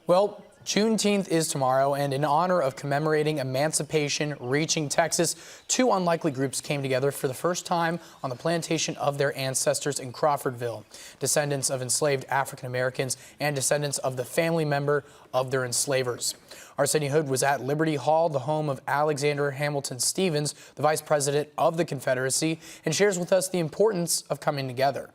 Well, Juneteenth is tomorrow, and in honor of commemorating emancipation reaching Texas, two unlikely groups came together for the first time on the plantation of their ancestors in Crawfordville. Descendants of enslaved African Americans and descendants of the family member of their enslavers. Our Sydney Hood was at Liberty Hall, the home of Alexander Hamilton Stevens, the vice president of the Confederacy, and shares with us the importance of coming together.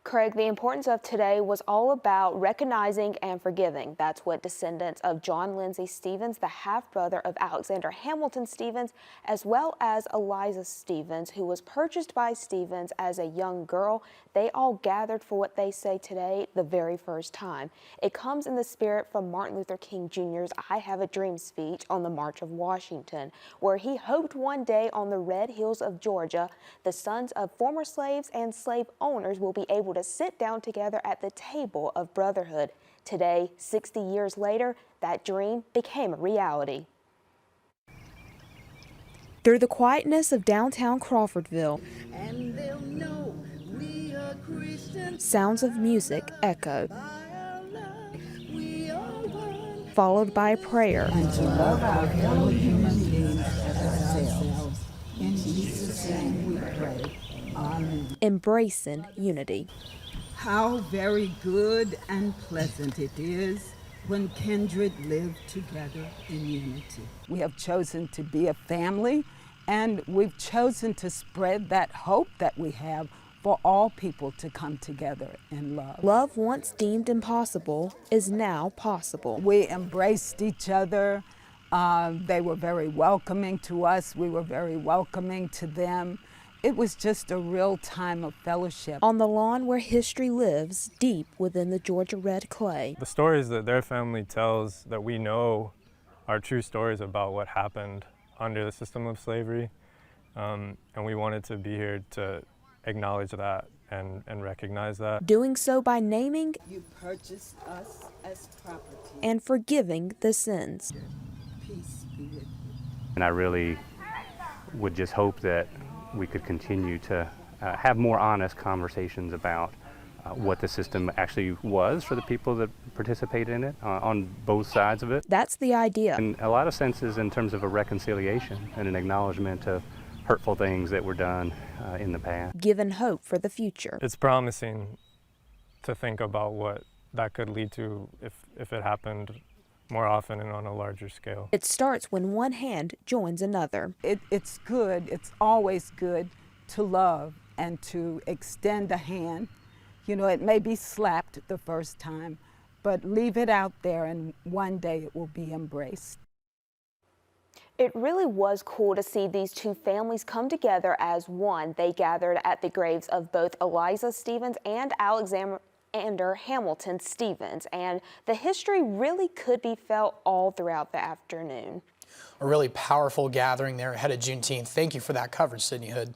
Craig, the importance of today was all about recognizing and forgiving. That's what descendants of John Lindsay Stevens, the half-brother of Alexander Hamilton Stevens, as well as Eliza Stevens, who was purchased by Stevens as a young girl, they all gathered for what they say today the very first time. It comes in the spirit from Martin Luther King Jr.'s I Have a Dream speech on the March of Washington, where he hoped one day on the red hills of Georgia, the sons of former slaves and slave owners will be able to sit down together at the table of brotherhood. Today, 60 years later, that dream became a reality. Through the quietness of downtown Crawfordville, and they'll know we are Christians, sounds of music echoed, followed by a prayer. And to love our fellow human beings as ourselves. In Jesus' name we pray. Amen. Embracing unity. How very good and pleasant it is when kindred live together in unity. We have chosen to be a family, and we've chosen to spread that hope that we have for all people to come together in love. Love once deemed impossible is now possible. We embraced each other. They were very welcoming to us. We were very welcoming to them. It was just a real time of fellowship. On the lawn where history lives deep within the Georgia red clay. The stories that their family tells that we know are true stories about what happened under the system of slavery. And we wanted to be here to acknowledge that and recognize that. Doing so by naming You purchased us as property. and forgiving the sins. Peace be with you. And I really would just hope that we could continue to have more honest conversations about what the system actually was for the people that participate in it on both sides of it. That's the idea. In a lot of senses in terms of a reconciliation and an acknowledgement of hurtful things that were done in the past. Given hope for the future. It's promising to think about what that could lead to if it happened more often and on a larger scale. It starts when one hand joins another. It's good, it's always good to love and to extend a hand. You know, it may be slapped the first time, but leave it out there and one day it will be embraced. It really was cool to see these two families come together as one. They gathered at the graves of both Eliza Stevens and Alexander Hamilton Stevens, and the history really could be felt all throughout the afternoon. A really powerful gathering there ahead of Juneteenth. Thank you for that coverage, Sydney Hood.